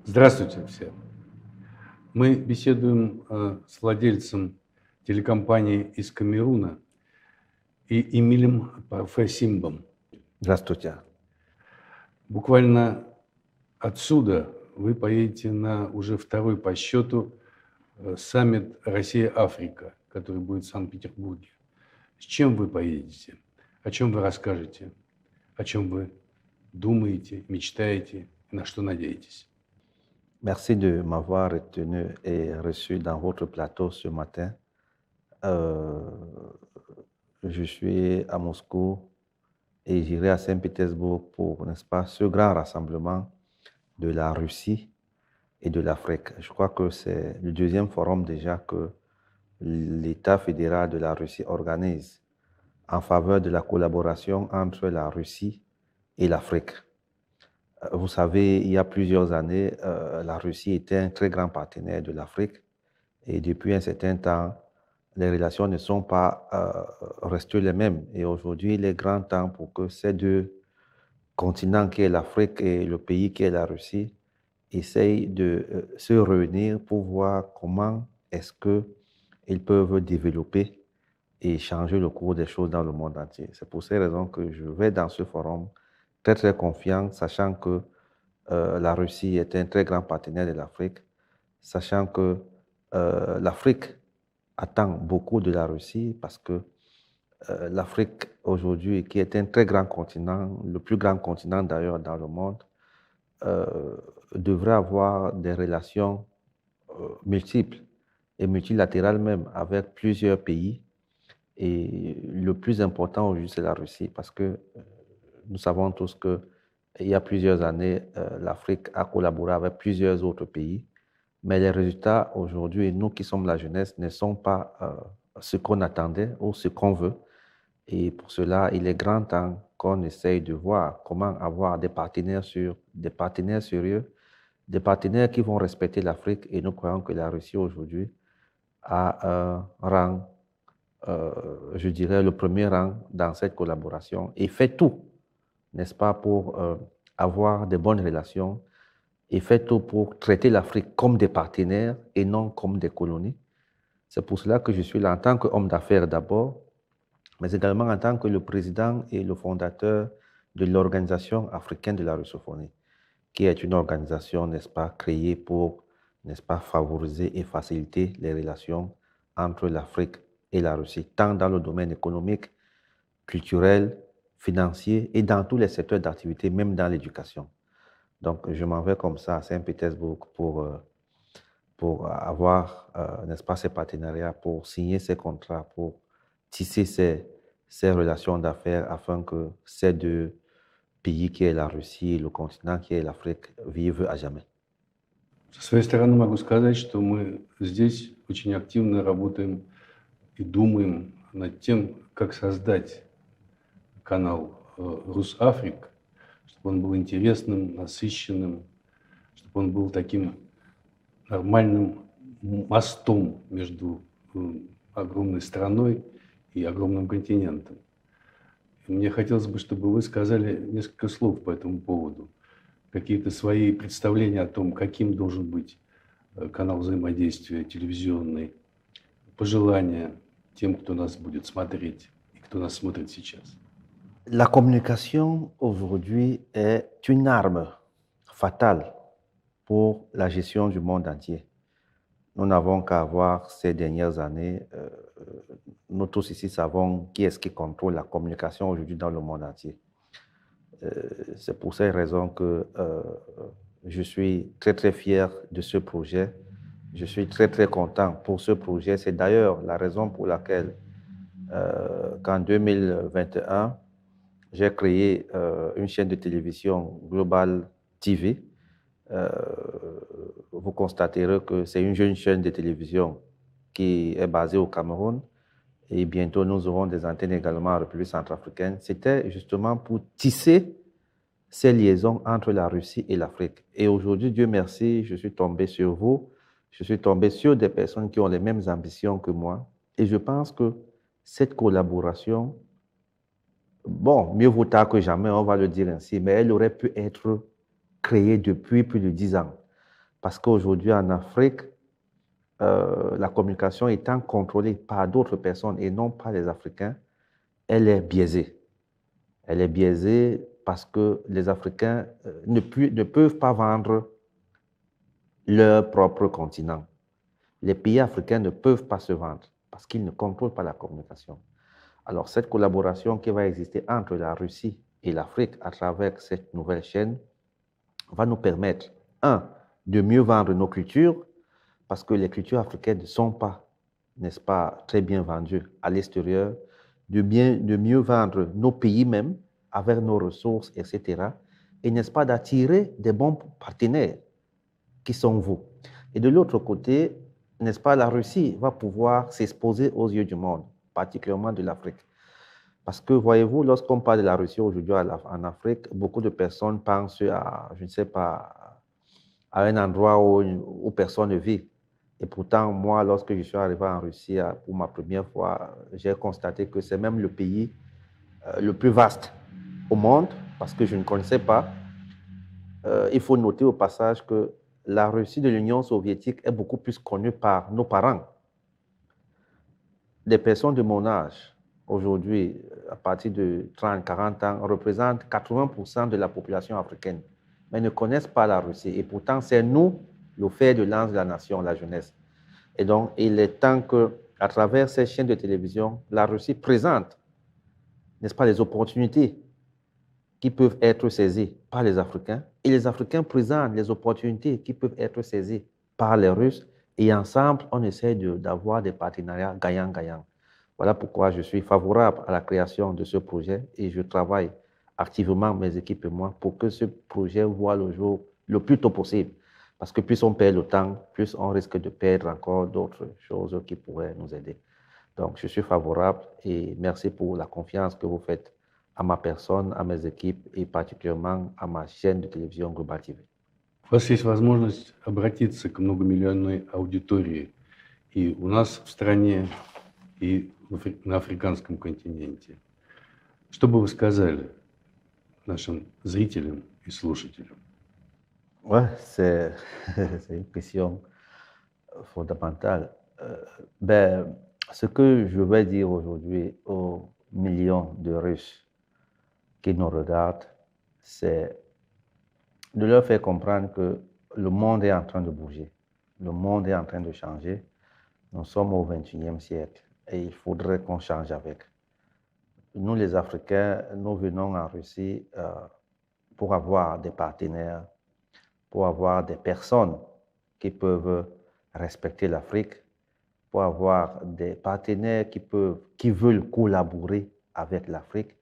Здравствуйте всем. Мы беседуем с владельцем телекомпании из Камеруна и Эмилем Парфасимбом. Здравствуйте. Буквально отсюда вы поедете на уже второй по счету саммит Россия-Африка, который будет в Санкт-Петербурге. С чем вы поедете? О чем вы расскажете? О чем вы думаете, мечтаете, на что надеетесь? Merci de m'avoir retenu et reçu dans votre plateau ce matin. Je suis à Moscou et j'irai à Saint-Pétersbourg pour, n'est-ce pas, ce grand rassemblement de la Russie et de l'Afrique. Je crois que c'est le deuxième forum déjà que l'État fédéral de la Russie organise en faveur de la collaboration entre la Russie et l'Afrique. Vous savez, il y a plusieurs années, la Russie était un très grand partenaire de l'Afrique et depuis un certain temps, les relations ne sont pas restées les mêmes. Et aujourd'hui, il est grand temps pour que ces deux continents qui est l'Afrique et le pays qui est la Russie essayent de se réunir pour voir comment est-ce qu'ils peuvent développer et changer le cours des choses dans le monde entier. C'est pour ces raisons que je vais dans ce forum très confiant, sachant que la Russie est un très grand partenaire de l'Afrique, sachant que l'Afrique attend beaucoup de la Russie parce que l'Afrique aujourd'hui, qui est un très grand continent, le plus grand continent d'ailleurs dans le monde, devrait avoir des relations multiples et multilatérales même avec plusieurs pays. Et le plus important aujourd'hui, c'est la Russie parce que nous savons tous que il y a plusieurs années, l'Afrique a collaboré avec plusieurs autres pays, mais les résultats aujourd'hui, nous qui sommes la jeunesse, ne sont pas ce qu'on attendait ou ce qu'on veut. Et pour cela, il est grand temps qu'on essaye de voir comment avoir des partenaires sérieux, des partenaires qui vont respecter l'Afrique. Et nous croyons que la Russie aujourd'hui a un rang, je dirais le premier rang dans cette collaboration et fait tout, n'est-ce pas, pour avoir de bonnes relations et fait tout pour traiter l'Afrique comme des partenaires et non comme des colonies. C'est pour cela que je suis là en tant qu'homme d'affaires d'abord, mais également en tant que le président et le fondateur de l'Organisation africaine de la russophonie, qui est une organisation, n'est-ce pas, créée pour, n'est-ce pas, favoriser et faciliter les relations entre l'Afrique et la Russie, tant dans le domaine économique, culturel, financier et dans tous les secteurs d'activité, même dans l'éducation. Donc, je m'en vais comme ça à Saint-Pétersbourg pour avoir, n'est-ce pas, ces partenariats, pour signer ces contrats, pour tisser ces relations d'affaires afin que ces deux pays qui est la Russie et le continent qui est l'Afrique vivent à jamais. Со своей стороны могу сказать, что мы здесь очень активно работаем и думаем над тем, как создать канал Рус-Африк, чтобы он был интересным, насыщенным, чтобы он был таким нормальным мостом между огромной страной и огромным континентом. И мне хотелось бы, чтобы вы сказали несколько слов по этому поводу, какие-то свои представления о том, каким должен быть канал взаимодействия телевизионный, пожелания тем, кто нас будет смотреть и кто нас смотрит сейчас. La communication aujourd'hui est une arme fatale pour la gestion du monde entier. Nous n'avons qu'à voir ces dernières années, nous tous ici savons qui est-ce qui contrôle la communication aujourd'hui dans le monde entier. C'est pour ces raisons que je suis très fier de ce projet. Je suis très content pour ce projet. C'est d'ailleurs la raison pour laquelle qu'en 2021, j'ai créé une chaîne de télévision Global TV. Vous constaterez que c'est une jeune chaîne de télévision qui est basée au Cameroun et bientôt nous aurons des antennes également en République centrafricaine. C'était justement pour tisser ces liaisons entre la Russie et l'Afrique. Et aujourd'hui, Dieu merci, je suis tombé sur vous, je suis tombé sur des personnes qui ont les mêmes ambitions que moi et je pense que cette collaboration, bon, mieux vaut tard que jamais, on va le dire ainsi, mais elle aurait pu être créée depuis plus de 10 ans. Parce qu'aujourd'hui, en Afrique, la communication étant contrôlée par d'autres personnes et non par les Africains, elle est biaisée. Elle est biaisée parce que les Africains ne peuvent pas vendre leur propre continent. Les pays africains ne peuvent pas se vendre parce qu'ils ne contrôlent pas la communication. Alors, cette collaboration qui va exister entre la Russie et l'Afrique à travers cette nouvelle chaîne va nous permettre, de mieux vendre nos cultures, parce que les cultures africaines ne sont pas, n'est-ce pas, très bien vendues à l'extérieur, de mieux vendre nos pays même, avec nos ressources, etc. Et n'est-ce pas, d'attirer des bons partenaires qui sont vous. Et de l'autre côté, n'est-ce pas, la Russie va pouvoir s'exposer aux yeux du monde, particulièrement de l'Afrique. Parce que, voyez-vous, lorsqu'on parle de la Russie aujourd'hui en Afrique, beaucoup de personnes pensent à, je ne sais pas, à un endroit où personne ne vit. Et pourtant, moi, lorsque je suis arrivé en Russie pour ma première fois, j'ai constaté que c'est même le pays le plus vaste au monde, parce que je ne connaissais pas. Il faut noter au passage que la Russie de l'Union soviétique est beaucoup plus connue par nos parents. Des personnes de mon âge, aujourd'hui, à partir de 30, 40 ans, représentent 80% de la population africaine, mais ne connaissent pas la Russie. Et pourtant, c'est nous, le fer de lance de la nation, la jeunesse. Et donc, il est temps qu'à travers ces chaînes de télévision, la Russie présente, n'est-ce pas, les opportunités qui peuvent être saisies par les Africains, et les Africains présentent les opportunités qui peuvent être saisies par les Russes, et ensemble, on essaie d'avoir des partenariats gagnant-gagnant. Voilà pourquoi je suis favorable à la création de ce projet, et je travaille activement, mes équipes et moi, pour que ce projet voit le jour le plus tôt possible. Parce que plus on perd le temps, plus on risque de perdre encore d'autres choses qui pourraient nous aider. Donc, je suis favorable et merci pour la confiance que vous faites à ma personne, à mes équipes et particulièrement à ma chaîne de télévision Global TV. У вас есть возможность обратиться к многомиллионной аудитории и у нас в стране, и на африканском континенте. Что бы вы сказали нашим зрителям и слушателям? Ouais, c'est une question fondamentale. Ce que je vais dire aujourd'hui aux millions de Russes qui nous regardent, c'est de leur faire comprendre que le monde est en train de bouger, le monde est en train de changer. Nous sommes au XXIe siècle et il faudrait qu'on change avec. Nous, les Africains, nous venons en Russie pour avoir des partenaires, pour avoir des personnes qui peuvent respecter l'Afrique, pour avoir des partenaires qui veulent collaborer avec l'Afrique,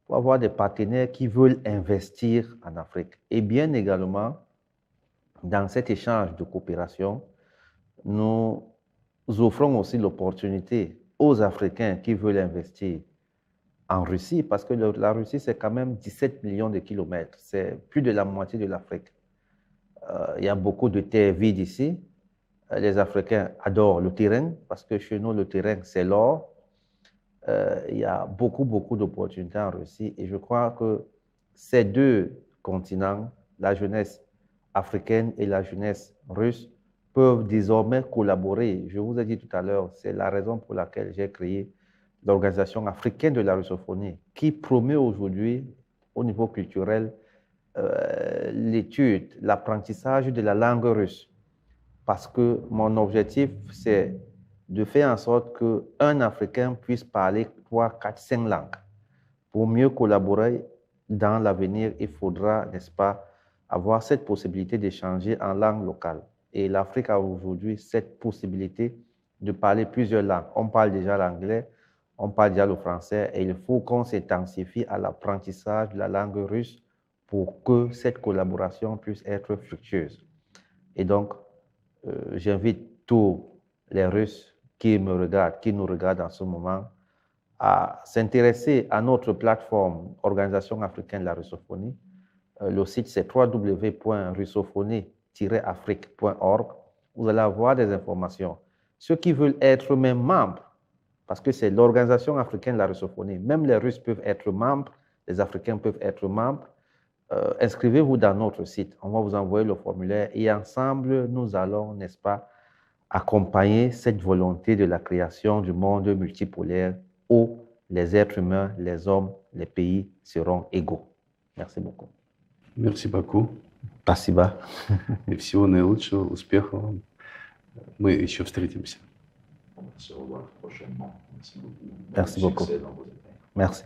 pour avoir des partenaires qui veulent investir en Afrique. Et bien également, dans cet échange de coopération, nous offrons aussi l'opportunité aux Africains qui veulent investir en Russie, parce que la Russie, c'est quand même 17 millions de kilomètres, c'est plus de la moitié de l'Afrique. Il y a beaucoup de terres vides ici. Les Africains adorent le terrain, parce que chez nous, le terrain, c'est l'or. Il y a beaucoup d'opportunités en Russie. Et je crois que ces deux continents, la jeunesse africaine et la jeunesse russe, peuvent désormais collaborer. Je vous ai dit tout à l'heure, c'est la raison pour laquelle j'ai créé l'Organisation africaine de la russophonie, qui promeut aujourd'hui, au niveau culturel, l'étude, l'apprentissage de la langue russe. Parce que mon objectif, c'est de faire en sorte qu'un Africain puisse parler 3, 4, 5 langues. Pour mieux collaborer dans l'avenir, il faudra, n'est-ce pas, avoir cette possibilité d'échanger en langue locale. Et l'Afrique a aujourd'hui cette possibilité de parler plusieurs langues. On parle déjà l'anglais, on parle déjà le français, et il faut qu'on s'intensifie à l'apprentissage de la langue russe pour que cette collaboration puisse être fructueuse. Et donc, j'invite tous les Russes qui me regardent, qui nous regardent en ce moment, à s'intéresser à notre plateforme Organisation africaine de la russophonie. Le site, c'est www.russophonie-afrique.org. Vous allez avoir des informations. Ceux qui veulent être même membres, parce que c'est l'Organisation africaine de la russophonie, même les Russes peuvent être membres, les Africains peuvent être membres. inscrivez-vous dans notre site. On va vous envoyer le formulaire et ensemble, nous allons, n'est-ce pas, accompagner cette volonté de la création du monde multipolaire où les êtres humains, les hommes, les pays seront égaux. Merci beaucoup. Merci beaucoup. Спасибо. И всего наилучшего, успехов вам. Мы еще встретимся. Merci beaucoup. Merci.